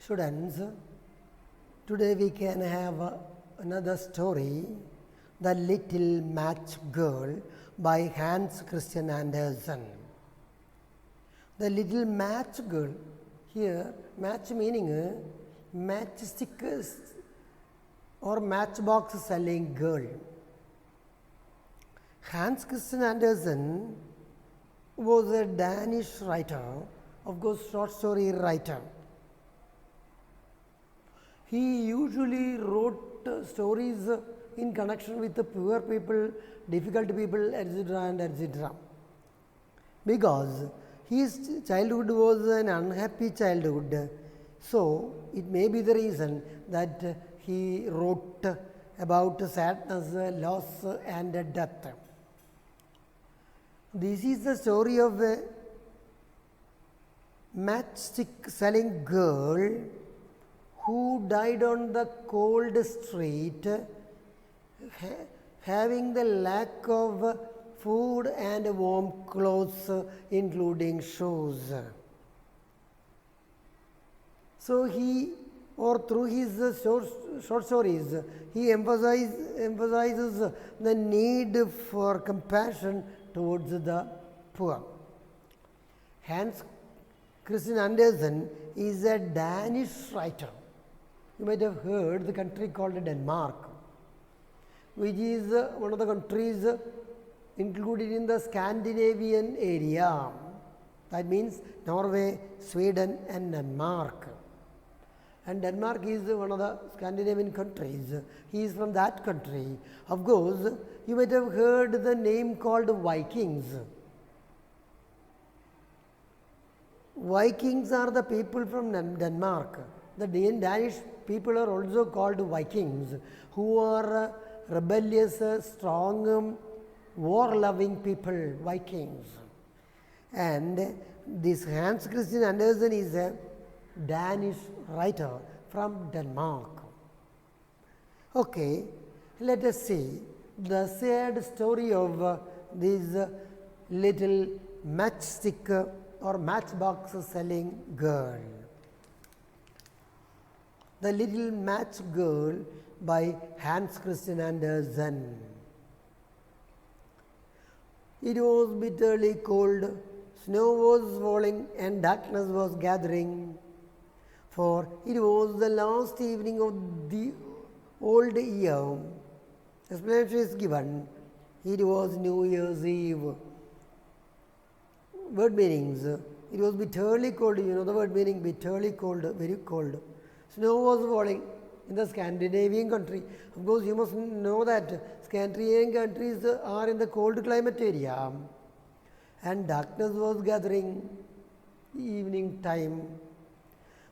Students, today we can have another story, The Little Match Girl by Hans Christian Andersen. The Little Match Girl, here match meaning matchstick or matchbox selling girl. Hans Christian Andersen was a Danish writer, of course short story writer. He usually wrote stories in connection with the poor people, difficult people, etc. and etc. Because his childhood was an unhappy childhood, so it may be the reason that he wrote about sadness, loss and death. This is the story of a matchstick selling girl who died on the cold street, having the lack of food and warm clothes, including shoes. So through his short stories, he emphasizes the need for compassion towards the poor. Hans Christian Andersen is a Danish writer. You might have heard the country called Denmark, which is one of the countries included in the Scandinavian area. That means Norway, Sweden and Denmark. And Denmark is one of the Scandinavian countries. He is from that country. Of course, you might have heard the name called Vikings. Vikings are the people from Denmark. The Danish people are also called Vikings, who are rebellious, strong, war-loving people, Vikings. And this Hans Christian Andersen is a Danish writer from Denmark. Okay, let us see the sad story of this little matchstick or matchbox selling girl. The Little Match Girl by Hans Christian Andersen. It was bitterly cold, snow was falling and darkness was gathering, for it was the last evening of the old year. Explanation is given. It was New Year's Eve. Word meanings. It was bitterly cold. You know the word meaning, bitterly cold, very cold. Snow was falling in the Scandinavian country. Of course, you must know that Scandinavian countries are in the cold climate area. And darkness was gathering evening time.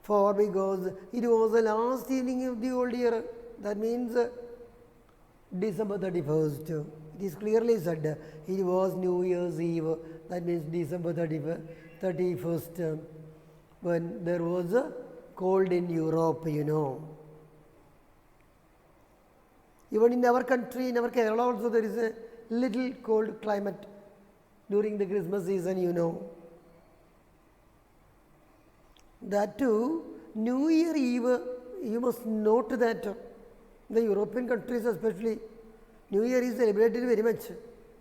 For because it was the last evening of the old year, that means December 31st. It is clearly said it was New Year's Eve, that means December 31st, when there was a cold in Europe, you know. Even in our country, in our Kerala also, there is a little cold climate during the Christmas season, you know. That too, New Year Eve, you must note that the European countries especially, New Year is celebrated very much.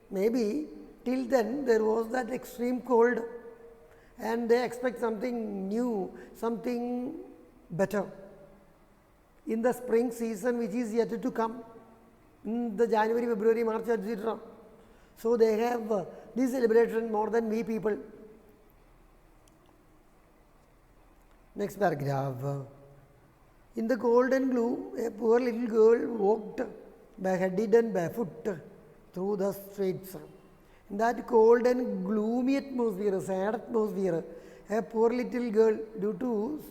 Maybe till then there was that extreme cold and they expect something new, something better in the spring season which is yet to come, in the January, February, March, etc. So they have this celebration more than we people. Next paragraph. In the cold and gloom, a poor little girl walked bareheaded and barefoot through the streets. In that cold and gloomy atmosphere, sad atmosphere, a poor little girl, due to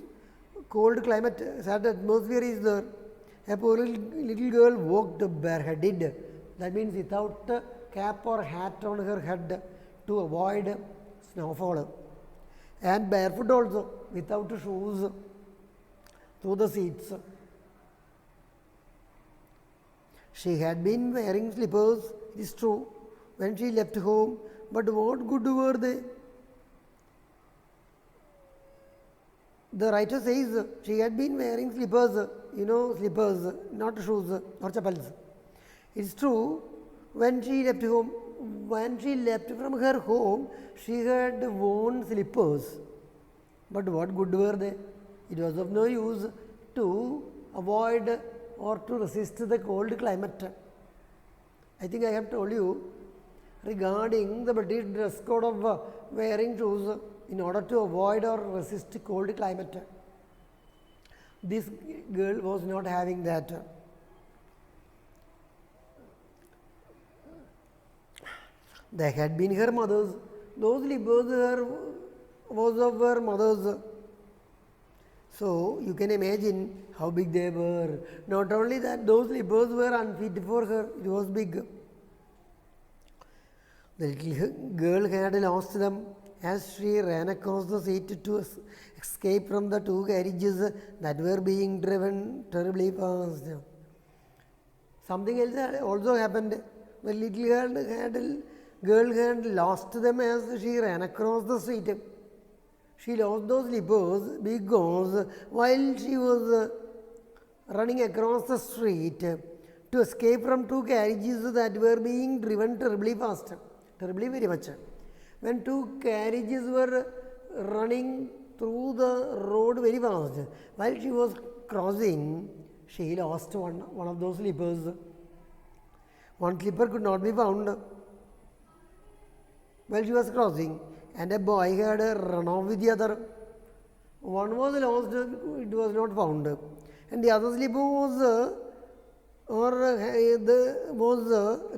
cold climate, sad atmosphere is there, a poor little girl walked bareheaded. That means without cap or hat on her head to avoid snowfall. And barefoot also, without shoes, through the streets. She had been wearing slippers, it is true, when she left home, but what good were they? The writer says she had been wearing slippers, slippers, not shoes or chappals. It's true, when she left from her home, she had worn slippers. But what good were they? It was of no use to avoid or to resist the cold climate. I think I have told you regarding the British dress code of wearing shoes in order to avoid or resist cold climate. This girl was not having that. They had been her mother's. Those slippers was of her mother's. So you can imagine how big they were. Not only that, those slippers were unfit for her. It was big. The little girl had lost them as she ran across the street to escape from the two carriages that were being driven terribly fast. Something else also happened. The little girl had lost them as she ran across the street. She lost those slippers because while she was running across the street to escape from two carriages that were being driven terribly fast, terribly very much. When two carriages were running through the road very fast, while she was crossing, she lost one of those slippers. One slipper could not be found while she was crossing, and a boy had run off with the other. One was lost, it was not found, and the other slipper was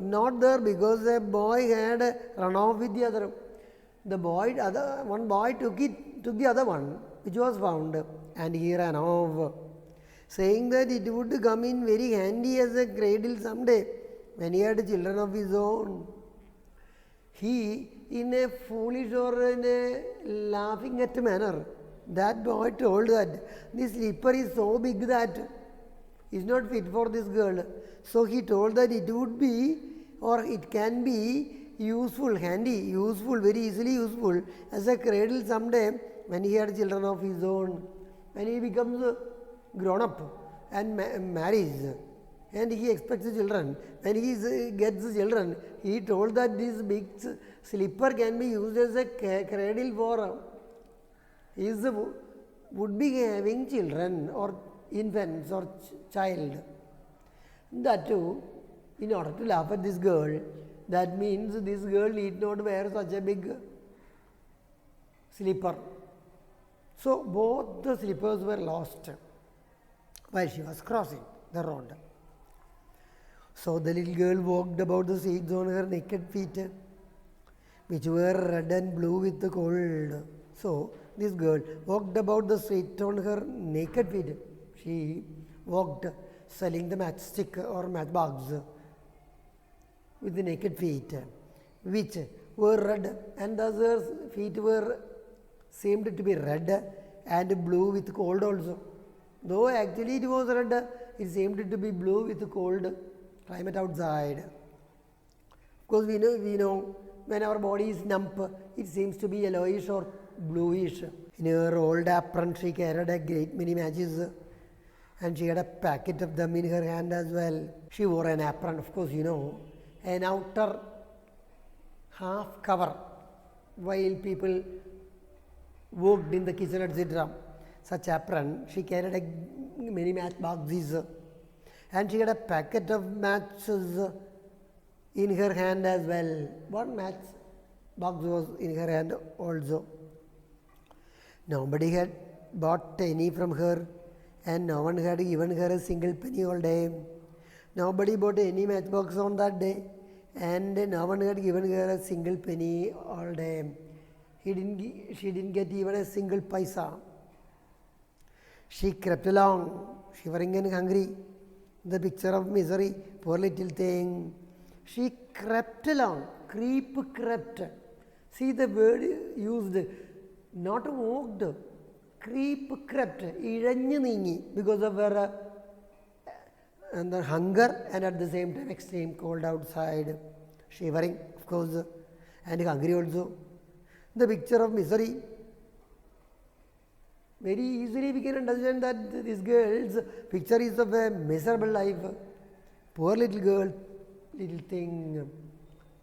not there because a boy had run off with the other. One boy took the other one, which was found, and he ran off, saying that it would come in very handy as a cradle someday when he had children of his own. He, in a foolish or in a laughing at manner, that boy told that this slipper is so big that is not fit for this girl. So he told that it would be, or it can be useful, handy, useful, very easily useful as a cradle someday when he had children of his own. When he becomes grown up and marries and he expects children, when he gets children, he told that this big slipper can be used as a cradle for his would be having children or infants or child. That too, in order to laugh at this girl, that means this girl need not wear such a big slipper. So both the slippers were lost while she was crossing the road. So the little girl walked about the streets on her naked feet, which were red and blue with the cold. So this girl walked about the street on her naked feet. She walked selling the matchstick or matchbox with the naked feet, which were red, and thus her feet seemed to be red and blue with cold also. Though actually it was red, it seemed to be blue with cold climate outside. Of course, we know when our body is numb, it seems to be yellowish or bluish. In her old apron, she carried a great many matches, and she had a packet of them in her hand as well. She wore an apron, of course, an outer half cover while people worked in the kitchen, etc. Such apron, she carried many match boxes, and she had a packet of matches in her hand as well. One match box was in her hand also. Nobody had bought any from her, and no one had given her a single penny all day. Nobody bought any matchbox on that day, and no one had given her a single penny all day. She didn't get even a single paisa. She crept along, shivering and hungry, the picture of misery, poor little thing. She crept along, crept. See the word used, not walked, crept, ഇഴഞ്ഞു നീങ്ങി, because of her hunger and at the same time extreme cold outside, shivering of course and hungry also. The picture of misery. very easily we can understand that this girl's picture is of a miserable life. Poor little girl, little thing.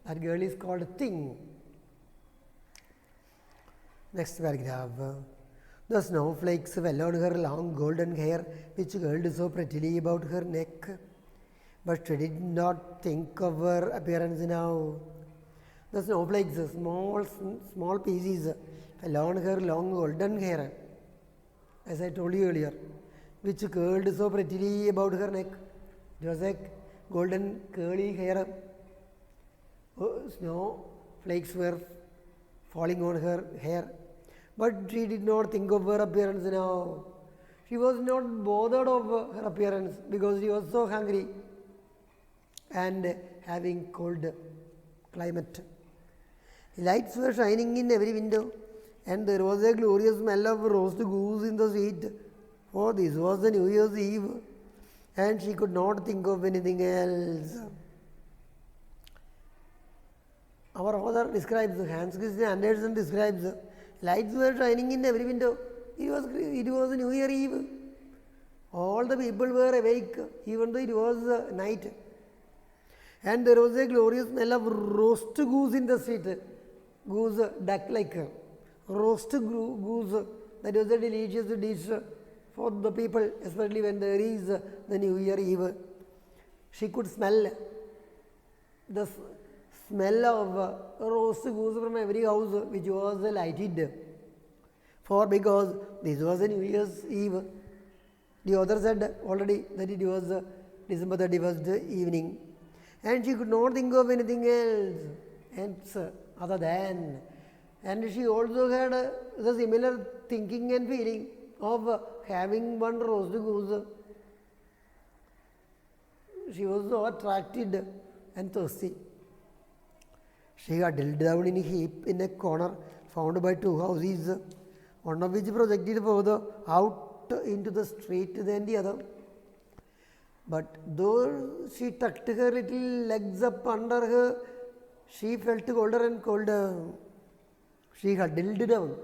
That girl is called Thing. Next paragraph. The snowflakes fell on her long golden hair, which curled so prettily about her neck. But she did not think of her appearance now. The snowflakes, small pieces, fell on her long golden hair, as I told you earlier, which curled so prettily about her neck. It was like golden curly hair. Snow flakes were falling on her hair. But she did not think of her appearance now. She was not bothered of her appearance because she was so hungry and having cold climate. Lights were shining in every window, and there was a glorious smell of roast goose in the street, for this was the New Year's Eve, and she could not think of anything else. Our author describes, Hans Christian Andersen describes, lights were shining in every window. It was New Year Eve. All the people were awake, even though it was night. And there was a glorious smell of roast goose in the street. Goose, duck like. Roast goose. That was a delicious dish for the people, especially when there is the New Year Eve. She could smell the smell of roast goose from every house which was lighted. For because this was a New Year's Eve. The author said already that it was December 31st evening. And she could not think of anything else other than. And she also had the similar thinking and feeling of having one roast goose. She was so attracted and thirsty. She huddled down in a heap in a corner found by two houses, one of which projected further out into the street than the other. But though she tucked her little legs up under her, she felt colder and colder. She huddled down.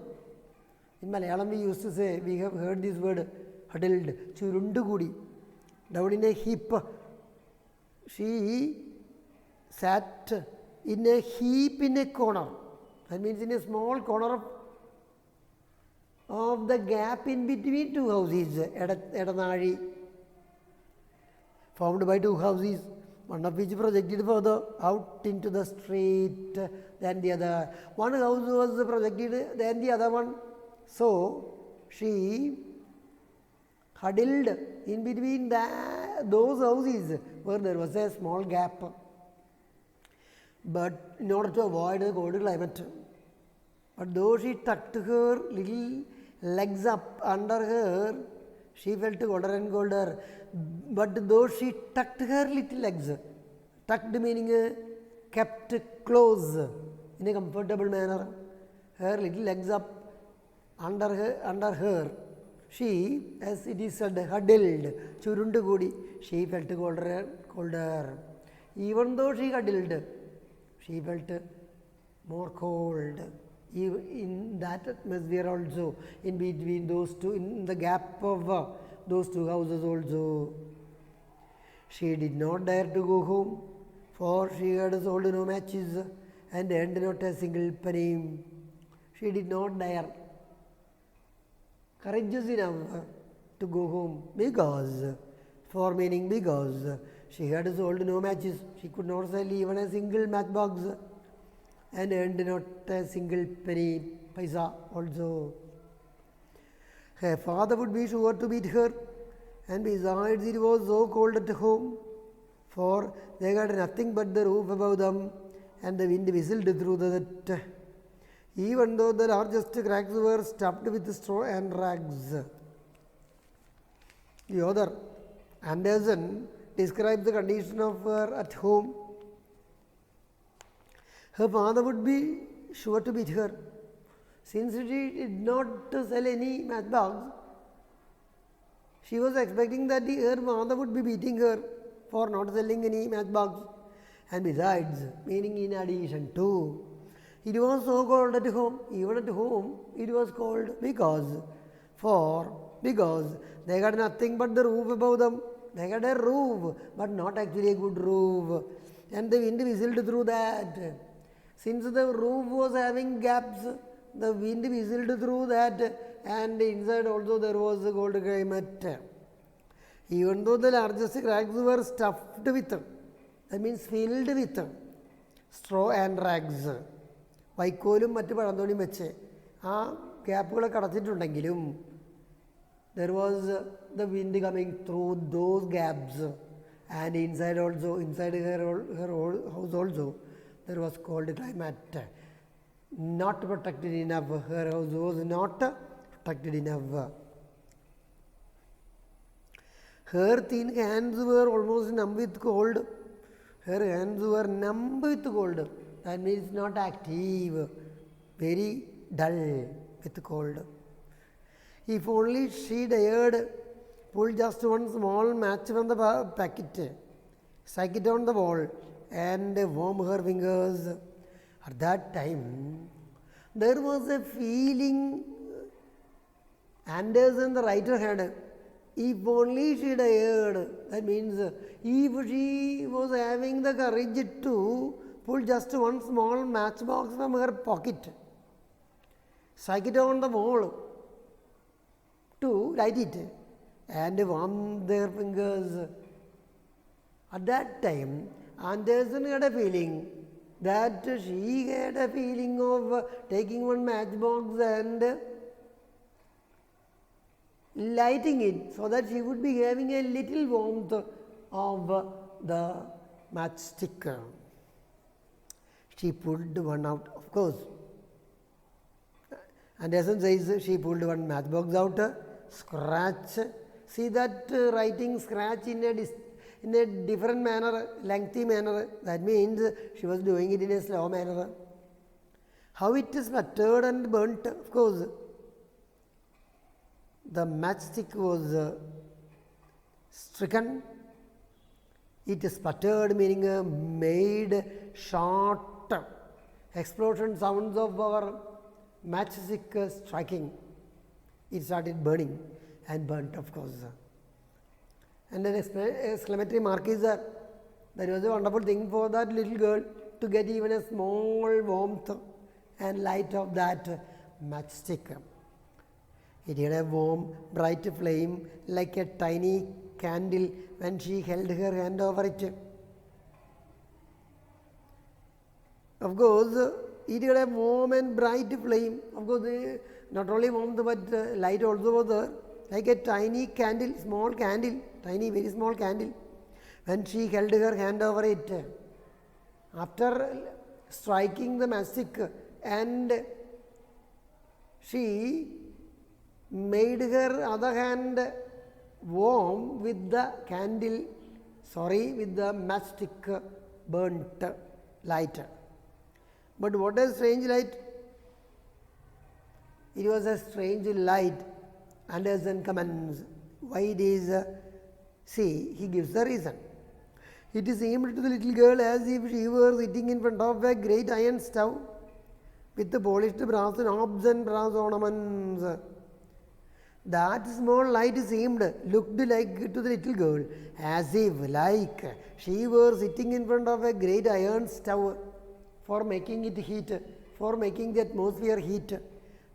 In Malayalam we used to say, we have heard this word huddled, churundu kudi, down in a heap. She sat in a heap in a corner. That means in a small corner of the gap in between two houses, Edanari, formed by two houses, one of which projected further out into the street than the other. One house was projected than the other one. So she huddled in between those houses where there was a small gap. But in order to avoid the cold climate, but though she tucked her little legs up under her, she felt colder and colder. But though she tucked her little legs, tucked meaning kept close in a comfortable manner, her little legs up under her, she, as it is said, huddled, churundu kudi, she felt colder and colder. Even though she huddled, she felt more cold. In that atmosphere also, in between those two, in the gap of those two houses also. She did not dare to go home, for she had sold no matches and earned not a single penny. She did not dare, courageous enough to go home because she had sold no matches. She could not sell even a single matchbox and earned not a single penny, paisa also. Her father would be sure to beat her, and besides it was so cold at home, for they had nothing but the roof above them, and the wind whistled through that, even though the largest cracks were stuffed with straw and rags. The author, Andersen, describes the condition of her at home. Her father would be sure to beat her. Since she did not sell any matchbox, she was expecting that her father would be beating her for not selling any matchbox. And besides, meaning in addition to, it was so cold at home. Even at home, it was cold because because they had nothing but the roof above them. They had a roof, but not actually a good roof. And the wind whistled through that. Since the roof was having gaps, the wind whistled through that, and inside also there was a cold climate. Even though the largest cracks were stuffed with, that means filled with straw and rags. വൈക്കോലും മറ്റ് പഴന്തോണിയും വെച്ച് ആ ഗ്യാപ്പുകളൊക്കെ അടച്ചിട്ടുണ്ടെങ്കിലും there was the wind coming through those gaps, and inside her house also there was cold climate. Not protected enough. Her house was not protected enough. Her thin hands were almost numb with cold. Her hands were numb with cold. That means not active, very dull with cold. If only she dared pull just one small match from the packet, strike it on the wall, and warm her fingers. At that time, there was a feeling Anderson, the writer, had. If only she dared, that means if she was having the courage to pull just one small matchbox from her pocket, strike it on the wall to light it, and warm their fingers. At that time, Anderson had a feeling that she had a feeling of taking one matchbox and lighting it so that she would be having a little warmth of the matchstick. She pulled one out, of course. Anderson says she pulled one matchbox out, scratch. See that writing scratch in a different manner, lengthy manner. That means she was doing it in a slow manner. How it sputtered and burnt, of course. The matchstick was stricken. It sputtered, meaning made short explosion sounds of our matchstick striking. It started burning and burnt, of course. And an exclamatory mark is there. That was a wonderful thing for that little girl to get even a small warmth and light of that matchstick. It had a warm, bright flame like a tiny candle when she held her hand over it. Of course, it had a warm and bright flame. Of course, not only warmth but light also was there, like a tiny candle, small candle, tiny, very small candle, when she held her hand over it. After striking the matchstick, and she made her other hand warm with the candle, with the matchstick burnt light. But what a strange light! It was a strange light. Anderson comments. Why it is? See, he gives the reason. It seemed to the little girl as if she were sitting in front of a great iron stove with the polished brass knobs and brass ornaments. That small light looked like to the little girl as if like she were sitting in front of a great iron stove for making it heat, for making the atmosphere heat,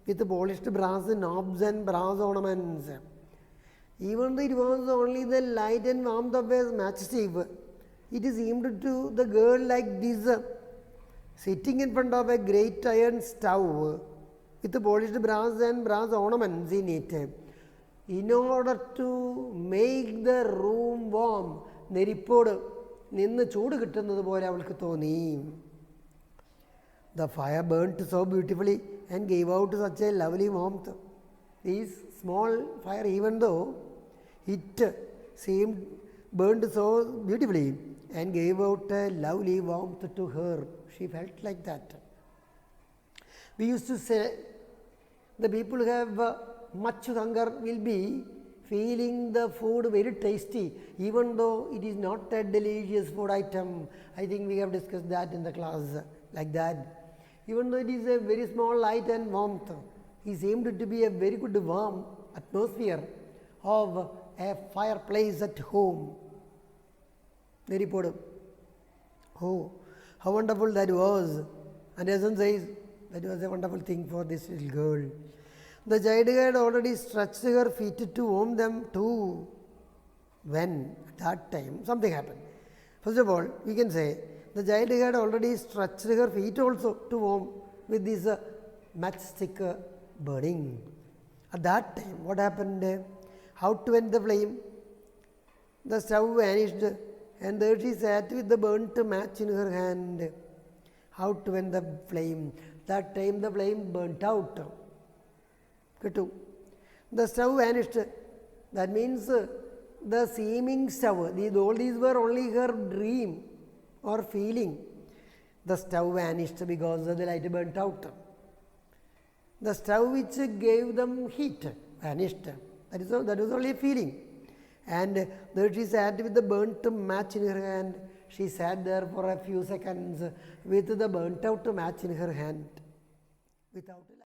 with polished brass knobs and brass ornaments. Even though it was only the light and warmth of a matchstick, it seemed to the girl like this, sitting in front of a great iron stove with polished brass and brass ornaments in it, in order to make the room warm. നെരിപ്പോട് നിന്ന് ചൂട് കിട്ടുന്നത് പോലെ അവൾക്ക് തോന്നി. The fire burnt so beautifully and gave out such a lovely warmth. This small fire, even though it seemed burned so beautifully and gave out a lovely warmth to her, she felt like that. We used to say the people who have much hunger will be feeling the food very tasty, even though it is not a delicious food item. I think we have discussed that in the class like that. Even though it is a very small light and warmth, he seemed to be a very good warm atmosphere of a fireplace at home. Very poor. Oh, how wonderful that was. And as one says, that was a wonderful thing for this little girl. The child had already stretched her feet to warm them too. When at that time something happened. First of all, we can say the child had already stretched her feet also to warm with this matchstick burning. At that time, what happened? How to end the flame? The stove vanished, and there she sat with the burnt match in her hand. How to end the flame? That time the flame burnt out. The stove vanished. That means the seeming stove, all these were only her dream or feeling. The stove vanished because the light burnt out. The stove which gave them heat vanished. That was only a feeling. And there she sat with the burnt match in her hand. She sat there for a few seconds with the burnt out match in her hand without